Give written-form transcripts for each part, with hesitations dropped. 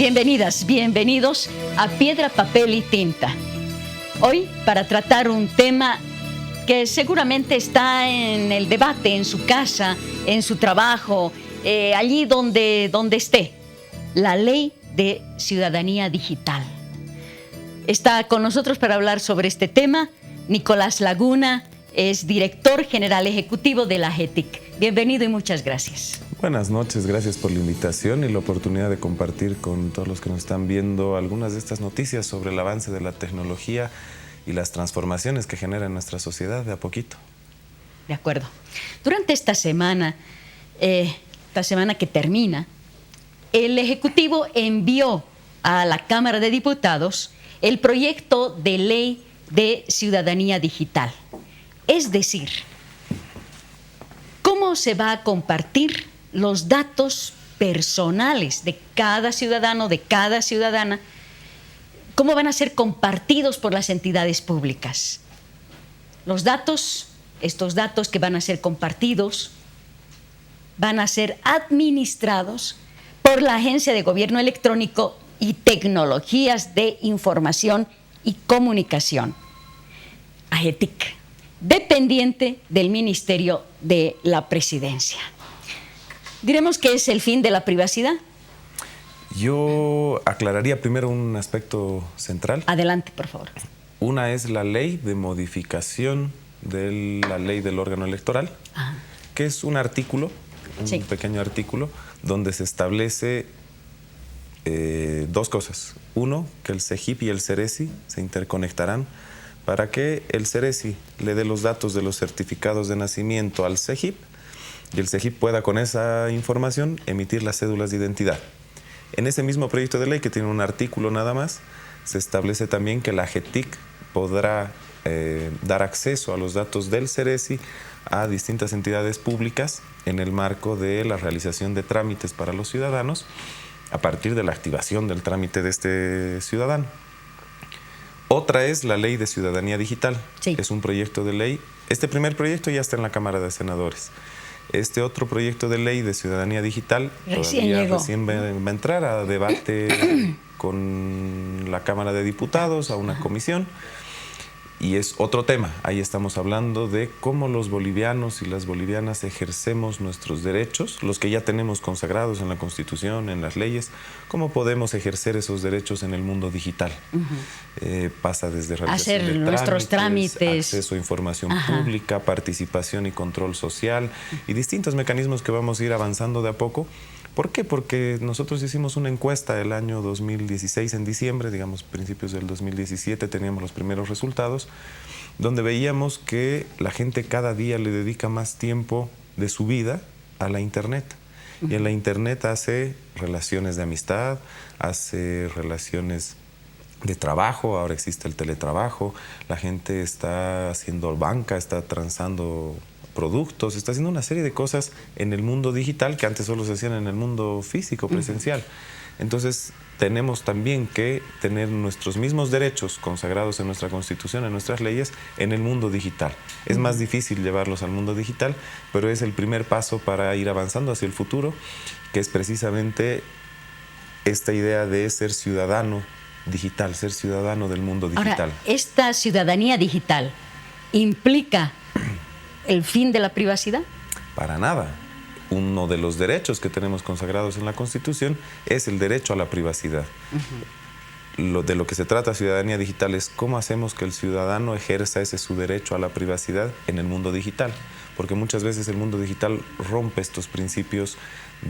Bienvenidas, bienvenidos a Piedra, Papel y Tinta. Hoy para tratar un tema que seguramente está en el debate, en su casa, en su trabajo, allí donde esté. La Ley de Ciudadanía Digital. Está con nosotros para hablar sobre este tema Nicolás Laguna, es director general ejecutivo de la AGETIC. Bienvenido y muchas gracias. Buenas noches, gracias por la invitación y la oportunidad de compartir con todos los que nos están viendo algunas de estas noticias sobre el avance de la tecnología y las transformaciones que genera en nuestra sociedad de a poquito. De acuerdo. Durante esta semana que termina, el Ejecutivo envió a la Cámara de Diputados el proyecto de Ley de Ciudadanía Digital. Es decir, ¿cómo se va a compartir los datos personales de cada ciudadano, de cada ciudadana? ¿Cómo van a ser compartidos por las entidades públicas? Los datos, estos datos que van a ser compartidos, van a ser administrados por la Agencia de Gobierno Electrónico y Tecnologías de Información y Comunicación, AGETIC, dependiente del Ministerio de la Presidencia. ¿Diremos que es el fin de la privacidad? Yo aclararía primero un aspecto central. Adelante, por favor. Una es la ley de modificación de la ley del órgano electoral, que es un artículo, un pequeño artículo, donde se establece dos cosas. Uno, que el CEGIP y el CERESI se interconectarán para que el CERESI le dé los datos de los certificados de nacimiento al CEGIP y el CEGIP pueda con esa información emitir las cédulas de identidad. En ese mismo proyecto de ley, que tiene un artículo nada más, se establece también que la AGETIC podrá dar acceso a los datos del CERESI a distintas entidades públicas en el marco de la realización de trámites para los ciudadanos a partir de la activación del trámite de este ciudadano. Otra es la Ley de Ciudadanía Digital. Sí. Es un proyecto de ley. Este primer proyecto ya está en la Cámara de Senadores. Este otro proyecto de ley de ciudadanía digital recién va a entrar a debate con la Cámara de Diputados, a una comisión, y es otro tema. Ahí estamos hablando de cómo los bolivianos y las bolivianas ejercemos nuestros derechos, los que ya tenemos consagrados en la Constitución, en las leyes, cómo podemos ejercer esos derechos en el mundo digital. Pasa desde realización hacer de nuestros trámites, acceso a información pública, participación y control social y distintos mecanismos que vamos a ir avanzando de a poco. ¿Por qué? Porque nosotros hicimos una encuesta el año 2016, en diciembre, digamos principios del 2017, teníamos los primeros resultados, donde veíamos que la gente cada día le dedica más tiempo de su vida a la Internet. Y en la Internet hace relaciones de amistad, hace relaciones de trabajo, ahora existe el teletrabajo, la gente está haciendo banca, está transando productos, está haciendo una serie de cosas en el mundo digital que antes solo se hacían en el mundo físico, presencial. Entonces tenemos también que tener nuestros mismos derechos consagrados en nuestra Constitución, en nuestras leyes, en el mundo digital. Es más difícil llevarlos al mundo digital, pero es el primer paso para ir avanzando hacia el futuro, que es precisamente esta idea de ser ciudadano digital, ser ciudadano del mundo digital. Ahora, ¿esta ciudadanía digital implica el fin de la privacidad? Para nada. Uno de los derechos que tenemos consagrados en la Constitución es el derecho a la privacidad. De lo que se trata ciudadanía digital es cómo hacemos que el ciudadano ejerza ese su derecho a la privacidad en el mundo digital, porque muchas veces el mundo digital rompe estos principios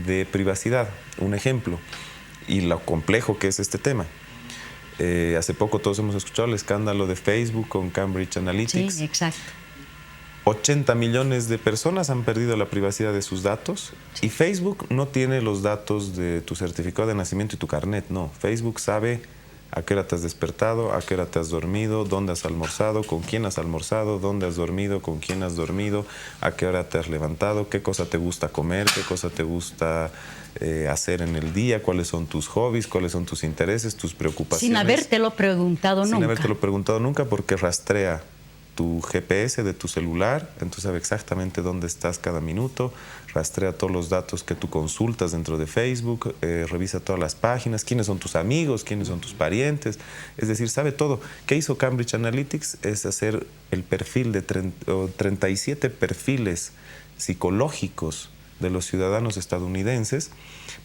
de privacidad. Un ejemplo, y lo complejo que es este tema. Hace poco todos hemos escuchado el escándalo de Facebook con Cambridge Analytics. Sí, exacto. 80 millones de personas han perdido la privacidad de sus datos y Facebook no tiene los datos de tu certificado de nacimiento y tu carnet, no. Facebook sabe a qué hora te has despertado, a qué hora te has dormido, dónde has almorzado, con quién has almorzado, dónde has dormido, con quién has dormido, a qué hora te has levantado, qué cosa te gusta comer, qué cosa te gusta hacer en el día, cuáles son tus hobbies, cuáles son tus intereses, tus preocupaciones. Sin habértelo preguntado nunca. Sin habértelo preguntado nunca porque rastrea tu GPS de tu celular, entonces sabe exactamente dónde estás cada minuto, rastrea todos los datos que tú consultas dentro de Facebook, revisa todas las páginas, quiénes son tus amigos, quiénes son tus parientes, es decir, sabe todo. ¿Qué hizo Cambridge Analytics? Es hacer el perfil de 37 perfiles psicológicos de los ciudadanos estadounidenses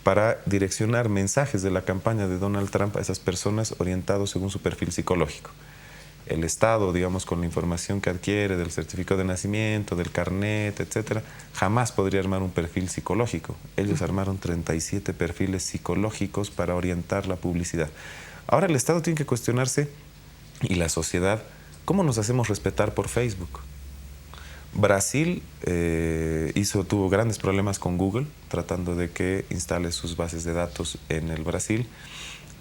para direccionar mensajes de la campaña de Donald Trump a esas personas orientados según su perfil psicológico. El Estado, digamos, con la información que adquiere del certificado de nacimiento, del carnet, etcétera, jamás podría armar un perfil psicológico. Ellos armaron 37 perfiles psicológicos para orientar la publicidad. Ahora el Estado tiene que cuestionarse, y la sociedad, ¿cómo nos hacemos respetar por Facebook? Brasil tuvo grandes problemas con Google, tratando de que instale sus bases de datos en el Brasil.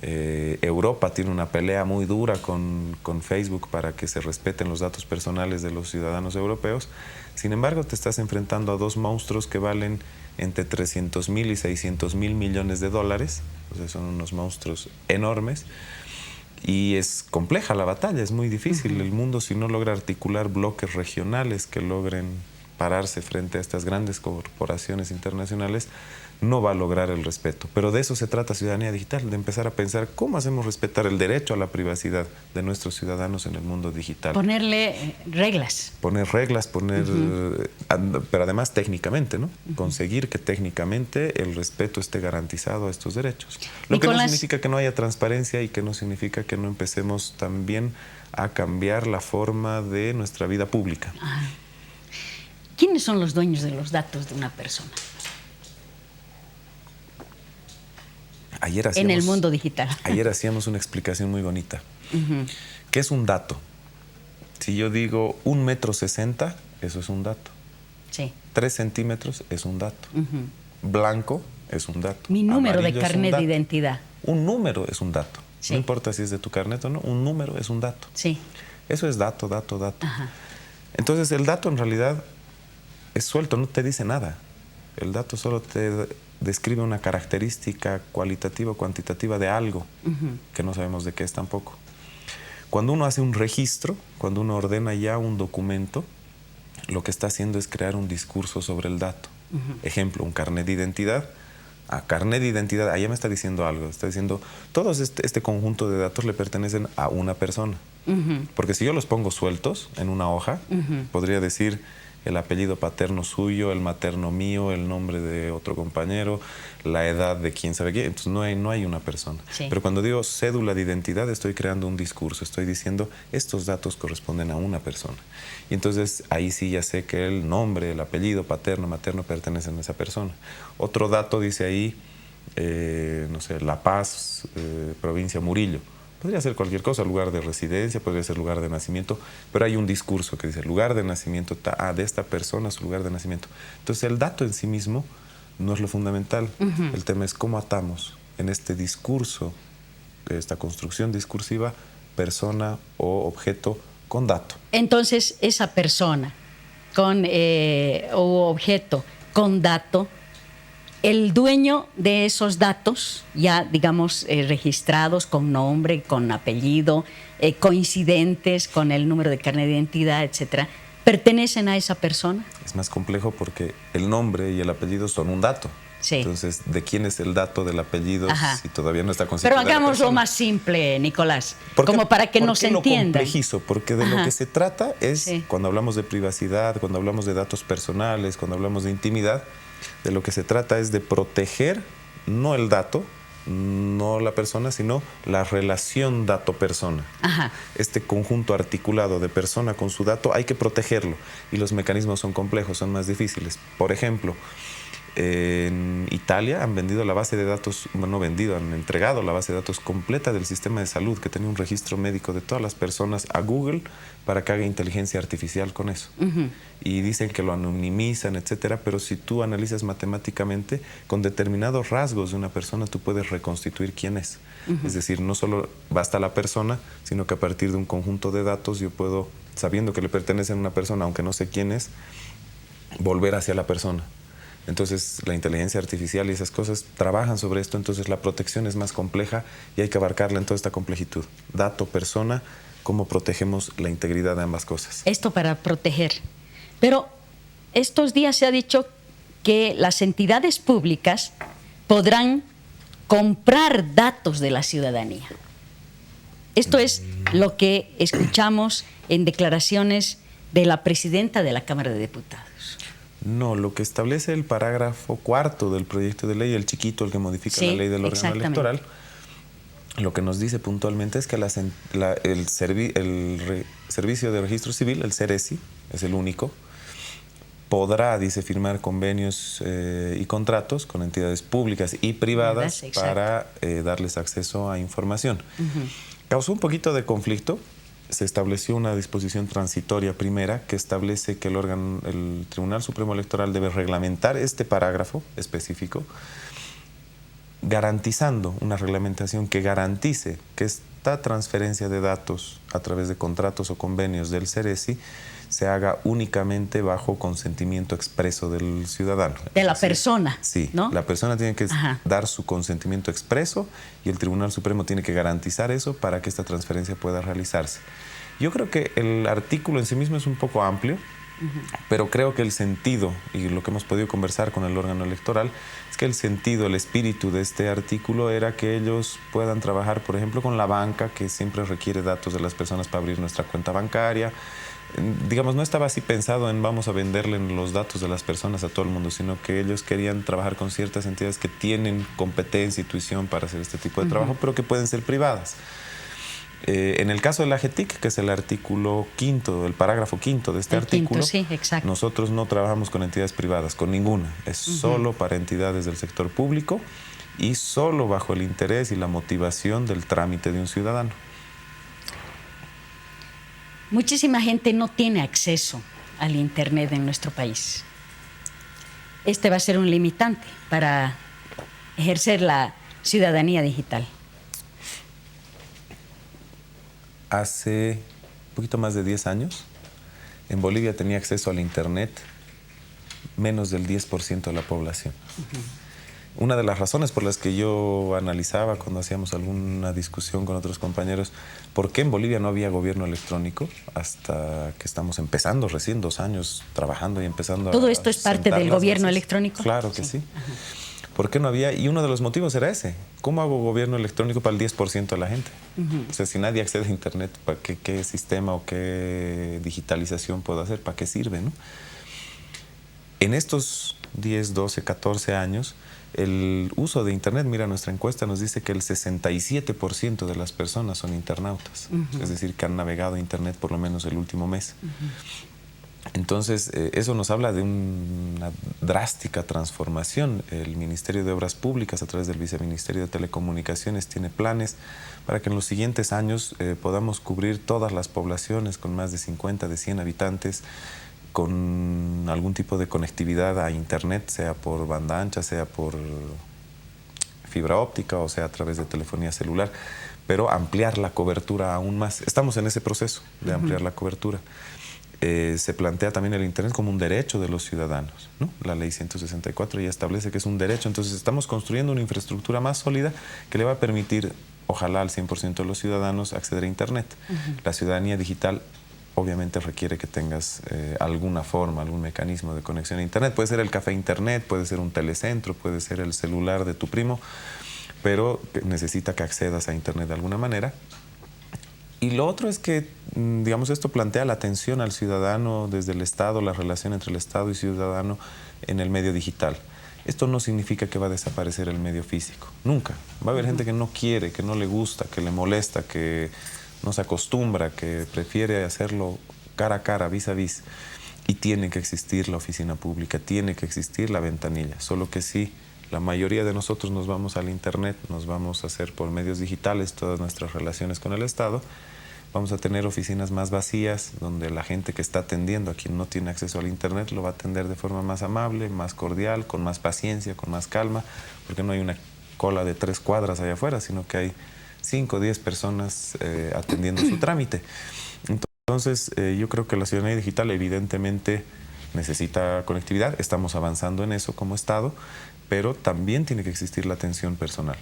Europa tiene una pelea muy dura con Facebook para que se respeten los datos personales de los ciudadanos europeos. Sin embargo, te estás enfrentando a dos monstruos que valen entre 300.000 y 600.000 millones de dólares. O sea, son unos monstruos enormes. Y es compleja la batalla, es muy difícil. El mundo, si no logra articular bloques regionales que logren pararse frente a estas grandes corporaciones internacionales, no va a lograr el respeto. Pero de eso se trata Ciudadanía Digital, de empezar a pensar cómo hacemos respetar el derecho a la privacidad de nuestros ciudadanos en el mundo digital. Ponerle reglas. Poner reglas, pero además técnicamente, ¿no? Conseguir que técnicamente el respeto esté garantizado a estos derechos. Lo que no significa que no haya transparencia y que no significa que no empecemos también a cambiar la forma de nuestra vida pública. ¿Quiénes son los dueños de los datos de una persona? En el mundo digital. Ayer hacíamos una explicación muy bonita. ¿Qué es un dato? Si yo digo 1,60 m, eso es un dato. Sí. 3 centímetros es un dato. Blanco es un dato. Mi número de carnet de identidad. Un número es un dato. Sí. No importa si es de tu carnet o no, un número es un dato. Sí. Eso es dato. Entonces el dato en realidad es suelto, no te dice nada. El dato solo te describe una característica cualitativa o cuantitativa de algo que no sabemos de qué es tampoco. Cuando uno hace un registro, cuando uno ordena ya un documento, lo que está haciendo es crear un discurso sobre el dato. Ejemplo, un carnet de identidad. Carnet de identidad, allá me está diciendo algo. Está diciendo, todos este conjunto de datos le pertenecen a una persona. Porque si yo los pongo sueltos en una hoja, podría decir el apellido paterno suyo, el materno mío, el nombre de otro compañero, la edad de quién sabe quién. Entonces no hay una persona. Sí. Pero cuando digo cédula de identidad, estoy creando un discurso. Estoy diciendo, estos datos corresponden a una persona. Y entonces ahí sí ya sé que el nombre, el apellido paterno, materno pertenecen a esa persona. Otro dato dice ahí, no sé, La Paz, provincia Murillo. Podría ser cualquier cosa, lugar de residencia, podría ser lugar de nacimiento, pero hay un discurso que dice lugar de nacimiento de esta persona, su lugar de nacimiento. Entonces el dato en sí mismo no es lo fundamental. El tema es cómo atamos en este discurso, esta construcción discursiva, persona o objeto con dato. Entonces esa persona o objeto con dato, el dueño de esos datos, ya digamos registrados con nombre, con apellido, coincidentes con el número de carnet de identidad, etcétera, ¿pertenecen a esa persona? Es más complejo porque el nombre y el apellido son un dato. Sí. Entonces, ¿de quién es el dato del apellido si todavía no está constituida? Pero hagámoslo más simple, Nicolás, como para que nos entiendan. ¿Por qué lo complejizo? Porque de lo que se trata es, cuando hablamos de privacidad, cuando hablamos de datos personales, cuando hablamos de intimidad, de lo que se trata es de proteger no el dato, no la persona, sino la relación dato-persona. Este conjunto articulado de persona con su dato hay que protegerlo y los mecanismos son complejos, son más difíciles. Por ejemplo, en Italia han vendido la base de datos, no vendido, han entregado la base de datos completa del sistema de salud, que tenía un registro médico de todas las personas, a Google para que haga inteligencia artificial con eso. Y dicen que lo anonimizan, etcétera, pero si tú analizas matemáticamente, con determinados rasgos de una persona tú puedes reconstituir quién es. Es decir, no solo basta la persona, sino que a partir de un conjunto de datos yo puedo, sabiendo que le pertenecen a una persona, aunque no sé quién es, volver hacia la persona. Entonces la inteligencia artificial y esas cosas trabajan sobre esto, entonces la protección es más compleja y hay que abarcarla en toda esta complejitud. Dato, persona, cómo protegemos la integridad de ambas cosas. Esto para proteger. Pero estos días se ha dicho que las entidades públicas podrán comprar datos de la ciudadanía. Esto es lo que escuchamos en declaraciones de la presidenta de la Cámara de Diputados. No, lo que establece el parágrafo 4 del proyecto de ley, el chiquito, el que modifica la ley del órgano electoral, lo que nos dice puntualmente es que el Servicio de Registro Civil, el CERECI, es el único, podrá, dice, firmar convenios y contratos con entidades públicas y privadas para darles acceso a información. Causó un poquito de conflicto. Se estableció una disposición transitoria primera que establece que el Tribunal Supremo Electoral debe reglamentar este parágrafo específico, garantizando una reglamentación que garantice que esta transferencia de datos a través de contratos o convenios del CERECI se haga únicamente bajo consentimiento expreso del ciudadano. De la persona. Sí, ¿no? La persona tiene que dar su consentimiento expreso y el Tribunal Supremo tiene que garantizar eso para que esta transferencia pueda realizarse. Yo creo que el artículo en sí mismo es un poco amplio, pero creo que el sentido, y lo que hemos podido conversar con el órgano electoral, es que el sentido, el espíritu de este artículo era que ellos puedan trabajar, por ejemplo, con la banca, que siempre requiere datos de las personas para abrir nuestra cuenta bancaria. Digamos, no estaba así pensado en vamos a venderle los datos de las personas a todo el mundo, sino que ellos querían trabajar con ciertas entidades que tienen competencia y tuición para hacer este tipo de trabajo, pero que pueden ser privadas. En el caso de la AGETIC, que es el artículo 5, el parágrafo 5 de este artículo, nosotros no trabajamos con entidades privadas, con ninguna. Es solo para entidades del sector público y solo bajo el interés y la motivación del trámite de un ciudadano. Muchísima gente no tiene acceso al Internet en nuestro país. Este va a ser un limitante para ejercer la ciudadanía digital. Hace un poquito más de 10 años, en Bolivia tenía acceso al Internet menos del 10% de la población. Una de las razones por las que yo analizaba cuando hacíamos alguna discusión con otros compañeros, ¿por qué en Bolivia no había gobierno electrónico? Hasta que estamos empezando recién 2 años trabajando y empezando. ¿Todo esto es parte del gobierno electrónico? Claro que sí. ¿Por qué no había? Y uno de los motivos era ese. ¿Cómo hago gobierno electrónico para el 10% de la gente? O sea, si nadie accede a Internet, ¿para qué sistema o qué digitalización puedo hacer? ¿Para qué sirve, no? En estos 10, 12, 14 años, el uso de Internet, mira, nuestra encuesta nos dice que el 67% de las personas son internautas. Es decir, que han navegado Internet por lo menos el último mes. Entonces, eso nos habla de una drástica transformación. El Ministerio de Obras Públicas, a través del Viceministerio de Telecomunicaciones, tiene planes para que en los siguientes años podamos cubrir todas las poblaciones con más de 50, de 100 habitantes, con algún tipo de conectividad a Internet, sea por banda ancha, sea por fibra óptica o sea a través de telefonía celular, pero ampliar la cobertura aún más. Estamos en ese proceso de ampliar la cobertura. Se plantea también el Internet como un derecho de los ciudadanos, ¿no? La ley 164 ya establece que es un derecho, entonces estamos construyendo una infraestructura más sólida que le va a permitir, ojalá al 100% de los ciudadanos, acceder a Internet. La ciudadanía digital obviamente requiere que tengas alguna forma, algún mecanismo de conexión a Internet. Puede ser el café Internet, puede ser un telecentro, puede ser el celular de tu primo, pero necesita que accedas a Internet de alguna manera. Y lo otro es que, digamos, esto plantea la atención al ciudadano desde el Estado, la relación entre el Estado y ciudadano en el medio digital. Esto no significa que va a desaparecer el medio físico, nunca. Va a haber gente que no quiere, que no le gusta, que le molesta, que no se acostumbra, que prefiere hacerlo cara a cara, vis a vis. Y tiene que existir la oficina pública, tiene que existir la ventanilla, solo que sí. La mayoría de nosotros nos vamos al Internet, nos vamos a hacer por medios digitales todas nuestras relaciones con el Estado. Vamos a tener oficinas más vacías, donde la gente que está atendiendo a quien no tiene acceso al Internet lo va a atender de forma más amable, más cordial, con más paciencia, con más calma, porque no hay una cola de 3 cuadras allá afuera, sino que hay 5 o 10 personas atendiendo su trámite. Entonces, yo creo que la ciudadanía digital evidentemente necesita conectividad, estamos avanzando en eso como Estado, pero también tiene que existir la atención personal.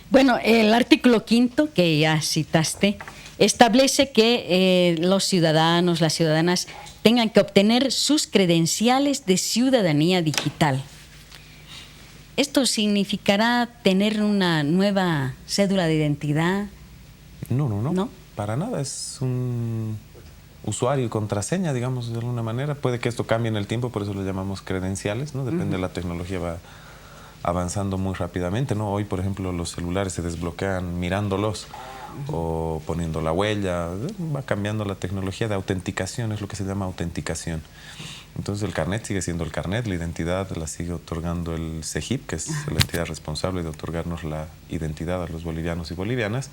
Bueno, el artículo 5 que ya citaste establece que los ciudadanos, las ciudadanas, tengan que obtener sus credenciales de ciudadanía digital. ¿Esto significará tener una nueva cédula de identidad? No, para nada. Es un usuario y contraseña, digamos, de alguna manera. Puede que esto cambie en el tiempo, por eso lo llamamos credenciales, ¿no? Depende de la tecnología, va avanzando muy rápidamente, ¿no? Hoy, por ejemplo, los celulares se desbloquean mirándolos o poniendo la huella. Va cambiando la tecnología de autenticación, es lo que se llama autenticación. Entonces el carnet sigue siendo el carnet, la identidad la sigue otorgando el CEGIP, que es la entidad responsable de otorgarnos la identidad a los bolivianos y bolivianas.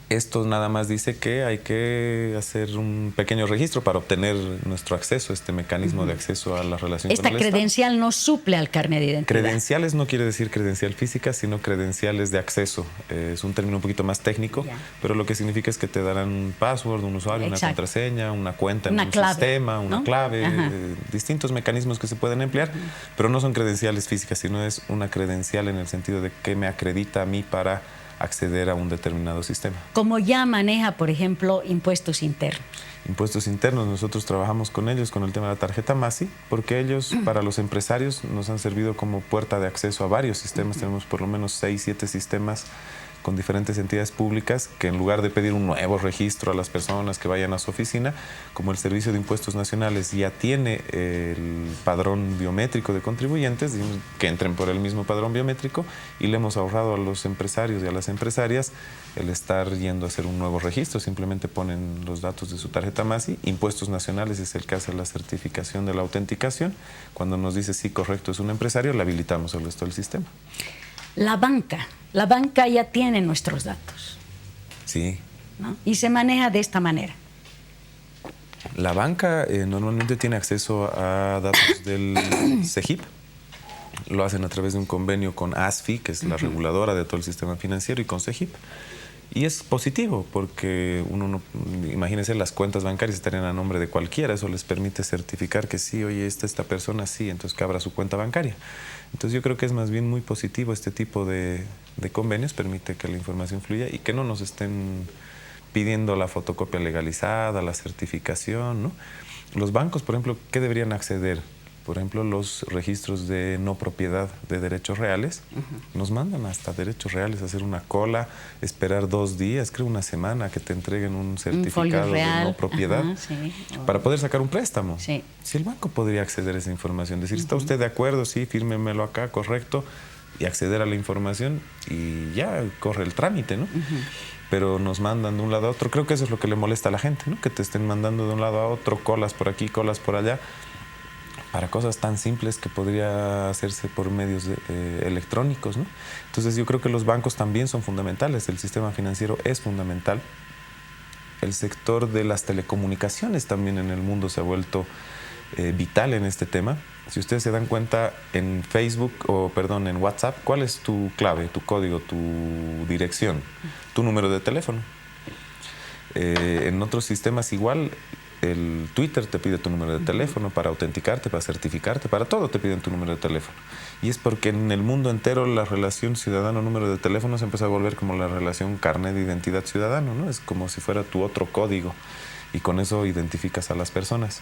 Esto nada más dice que hay que hacer un pequeño registro para obtener nuestro acceso, este mecanismo de acceso a la relación con el Estado. Esta credencial no suple al carnet de identidad. Credenciales no quiere decir credencial física, sino credenciales de acceso. Es un término un poquito más técnico, pero lo que significa es que te darán un password, un usuario, una contraseña, una cuenta en un sistema, una clave, distintos mecanismos que se pueden emplear, pero no son credenciales físicas, sino es una credencial en el sentido de que me acredita a mí para acceder a un determinado sistema. Como ya maneja, por ejemplo, impuestos internos. Impuestos internos, nosotros trabajamos con ellos con el tema de la tarjeta MASI, porque ellos, para los empresarios, nos han servido como puerta de acceso a varios sistemas. Tenemos por lo menos 6, 7 sistemas con diferentes entidades públicas que, en lugar de pedir un nuevo registro a las personas que vayan a su oficina, como el Servicio de Impuestos Nacionales ya tiene el padrón biométrico de contribuyentes, digamos, que entren por el mismo padrón biométrico, y le hemos ahorrado a los empresarios y a las empresarias el estar yendo a hacer un nuevo registro. Simplemente ponen los datos de su tarjeta MASI. Impuestos Nacionales es el que hace la certificación de la autenticación. Cuando nos dice sí, correcto, es un empresario, le habilitamos el resto del sistema. La banca ya tiene nuestros datos. Sí. ¿No? Y se maneja de esta manera. La banca normalmente tiene acceso a datos del CEGIP. Lo hacen a través de un convenio con ASFI, que es la reguladora de todo el sistema financiero, y con CEGIP. Y es positivo porque uno no, imagínense, las cuentas bancarias estarían a nombre de cualquiera. Eso les permite certificar que sí, oye, esta persona sí, entonces que abra su cuenta bancaria. Entonces yo creo que es más bien muy positivo este tipo de convenios, permite que la información fluya y que no nos estén pidiendo la fotocopia legalizada, la certificación, ¿no? Los bancos, por ejemplo, ¿qué deberían acceder? Por ejemplo, los registros de no propiedad de derechos reales, nos mandan hasta derechos reales a hacer una cola, esperar 2 días, creo una semana, que te entreguen un certificado de no propiedad para poder sacar un préstamo. Sí. Si el banco podría acceder a esa información, decir, ¿está usted de acuerdo? Sí, fírmemelo acá, correcto, y acceder a la información y ya corre el trámite, ¿no? Pero nos mandan de un lado a otro. Creo que eso es lo que le molesta a la gente, ¿no? Que te estén mandando de un lado a otro, colas por aquí, colas por allá, para cosas tan simples que podría hacerse por medios electrónicos, ¿no? Entonces yo creo que los bancos también son fundamentales, el sistema financiero es fundamental. El sector de las telecomunicaciones también en el mundo se ha vuelto vital en este tema. Si ustedes se dan cuenta, en Facebook, en WhatsApp, ¿cuál es tu clave, tu código, tu dirección? Tu número de teléfono. En otros sistemas igual, el Twitter te pide tu número de teléfono para autenticarte, para certificarte, para todo te piden tu número de teléfono. Y es porque en el mundo entero la relación ciudadano-número de teléfono se empezó a volver como la relación carnet de identidad ciudadano, ¿no? Es como si fuera tu otro código y con eso identificas a las personas.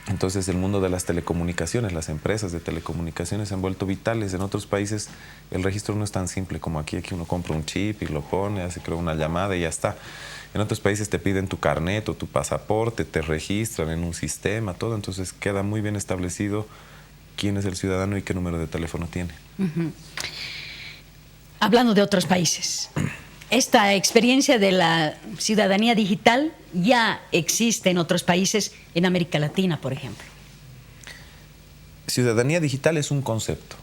Entonces el mundo de las telecomunicaciones, las empresas de telecomunicaciones se han vuelto vitales. En otros países el registro no es tan simple como aquí. Aquí uno compra un chip y lo pone, hace creo una llamada y ya está. En otros países te piden tu carnet o tu pasaporte, te registran en un sistema, todo. Entonces queda muy bien establecido quién es el ciudadano y qué número de teléfono tiene. Hablando de otros países, esta experiencia de la ciudadanía digital ya existe en otros países, en América Latina, por ejemplo. Ciudadanía digital es un concepto.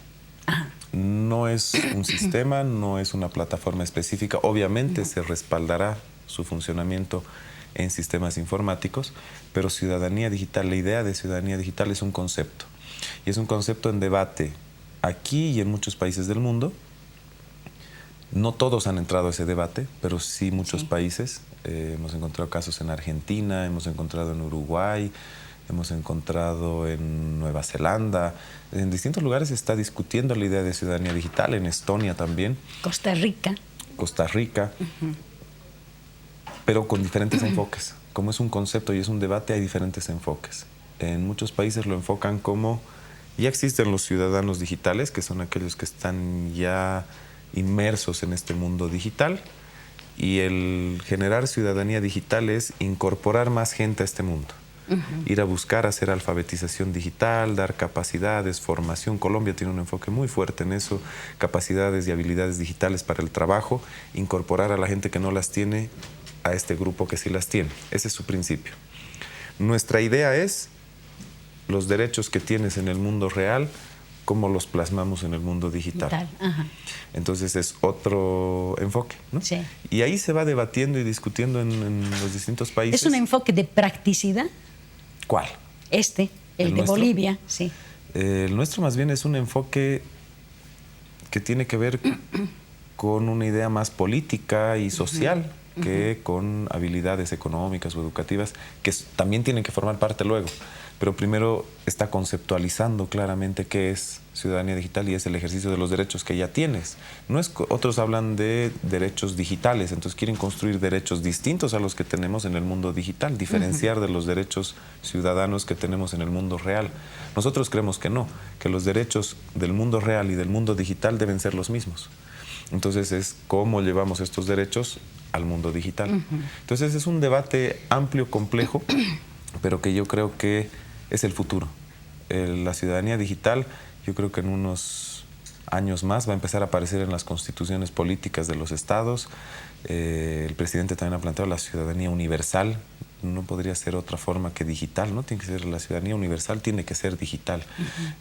No es un sistema, no es una plataforma específica. Obviamente se respaldará su funcionamiento en sistemas informáticos, pero ciudadanía digital, la idea de ciudadanía digital es un concepto. Y es un concepto en debate aquí y en muchos países del mundo. No todos han entrado a ese debate, pero sí muchos países. Hemos encontrado casos en Argentina, hemos encontrado en Uruguay, hemos encontrado en Nueva Zelanda. En distintos lugares se está discutiendo la idea de ciudadanía digital, en Estonia también. Costa Rica. Costa Rica. pero con diferentes enfoques. Como es un concepto y es un debate, hay diferentes enfoques. En muchos países lo enfocan como ya existen los ciudadanos digitales, que son aquellos que están ya inmersos en este mundo digital, y el generar ciudadanía digital es incorporar más gente a este mundo. Ir a buscar hacer alfabetización digital, dar capacidades, formación. Colombia tiene un enfoque muy fuerte en eso, capacidades y habilidades digitales para el trabajo, incorporar a la gente que no las tiene a este grupo que sí las tiene. Ese es su principio. Nuestra idea es los derechos que tienes en el mundo real, cómo los plasmamos en el mundo digital. Entonces es otro enfoque, ¿no? Sí. Y ahí se va debatiendo y discutiendo en los distintos países. ¿Es un enfoque de practicidad? ¿Cuál? El de nuestro? Bolivia, sí. El nuestro más bien es un enfoque que tiene que ver con una idea más política y social que con habilidades económicas o educativas, que también tienen que formar parte luego. Pero primero está conceptualizando claramente qué es ciudadanía digital y es el ejercicio de los derechos que ya tienes. Otros hablan de derechos digitales, entonces quieren construir derechos distintos a los que tenemos en el mundo digital, diferenciar de los derechos ciudadanos que tenemos en el mundo real. Nosotros creemos que no, que los derechos del mundo real y del mundo digital deben ser los mismos. Entonces es cómo llevamos estos derechos al mundo digital. Entonces es un debate amplio, complejo, pero que yo creo que es el futuro. La ciudadanía digital, yo creo que en unos años más va a empezar a aparecer en las constituciones políticas de los estados. El presidente también ha planteado la ciudadanía universal. No podría ser otra forma que digital, ¿no? Tiene que ser la ciudadanía universal, tiene que ser digital.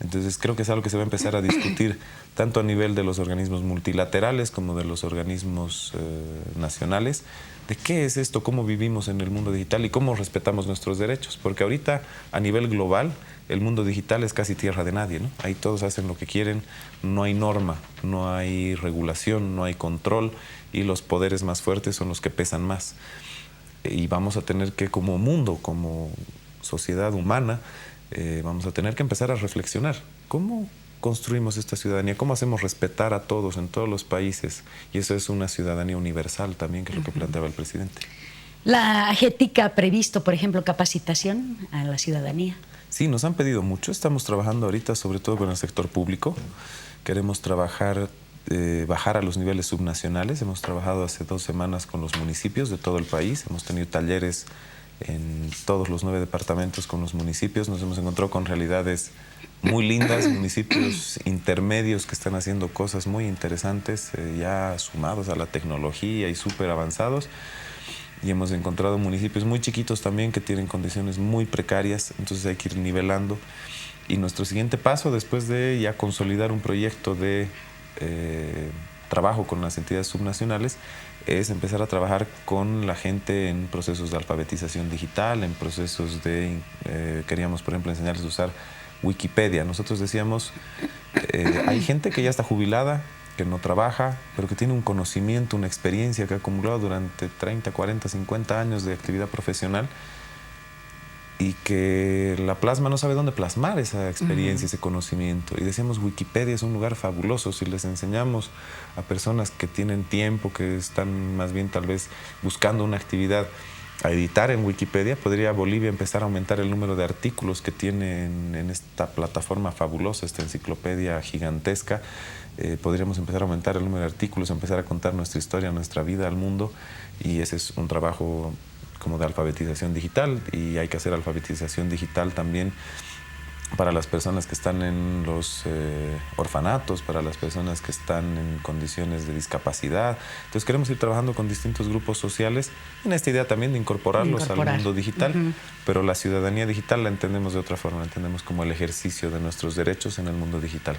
Entonces creo que es algo que se va a empezar a discutir tanto a nivel de los organismos multilaterales como de los organismos nacionales, de qué es esto, cómo vivimos en el mundo digital y cómo respetamos nuestros derechos. Porque ahorita, a nivel global, el mundo digital es casi tierra de nadie, ¿no? Ahí todos hacen lo que quieren, no hay norma, no hay regulación, no hay control y los poderes más fuertes son los que pesan más. Y vamos a tener que, como mundo, como sociedad humana, vamos a tener que empezar a reflexionar. ¿Cómo construimos esta ciudadanía? ¿Cómo hacemos respetar a todos en todos los países? Y eso es una ciudadanía universal también, que es lo que planteaba el presidente. ¿La AGETIC ha previsto, por ejemplo, capacitación a la ciudadanía? Sí, nos han pedido mucho. Estamos trabajando ahorita sobre todo con el sector público. Queremos trabajar, bajar a los niveles subnacionales. Hemos trabajado hace 2 semanas con los municipios de todo el país. Hemos tenido talleres en todos los 9 departamentos con los municipios. Nos hemos encontrado con realidades muy lindas, municipios intermedios que están haciendo cosas muy interesantes, ya sumados a la tecnología y súper avanzados. Y hemos encontrado municipios muy chiquitos también que tienen condiciones muy precarias, entonces hay que ir nivelando. Y nuestro siguiente paso, después de ya consolidar un proyecto de trabajo con las entidades subnacionales, es empezar a trabajar con la gente en procesos de alfabetización digital, en procesos de, queríamos por ejemplo enseñarles a usar Wikipedia. Nosotros decíamos, hay gente que ya está jubilada, que no trabaja, pero que tiene un conocimiento, una experiencia que ha acumulado durante 30, 40, 50 años de actividad profesional y que la plasma, no sabe dónde plasmar esa experiencia, ese conocimiento. Y decíamos, Wikipedia es un lugar fabuloso. Si les enseñamos a personas que tienen tiempo, que están más bien tal vez buscando una actividad, a editar en Wikipedia, podría Bolivia empezar a aumentar el número de artículos que tiene en esta plataforma fabulosa, esta enciclopedia gigantesca. Podríamos empezar a aumentar el número de artículos, empezar a contar nuestra historia, nuestra vida al mundo, y ese es un trabajo como de alfabetización digital, y hay que hacer alfabetización digital también para las personas que están en los orfanatos, para las personas que están en condiciones de discapacidad. Entonces queremos ir trabajando con distintos grupos sociales en esta idea también de incorporarlos al mundo digital, pero la ciudadanía digital la entendemos de otra forma, la entendemos como el ejercicio de nuestros derechos en el mundo digital.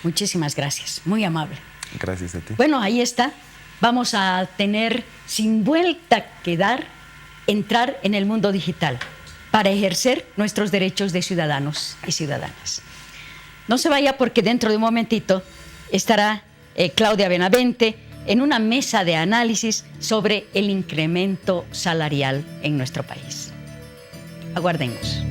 Muchísimas gracias, muy amable. Gracias a ti. Bueno, ahí está. Vamos a tener sin vuelta que dar, entrar en el mundo digital para ejercer nuestros derechos de ciudadanos y ciudadanas. No se vaya, porque dentro de un momentito estará Claudia Benavente en una mesa de análisis sobre el incremento salarial en nuestro país. Aguardemos.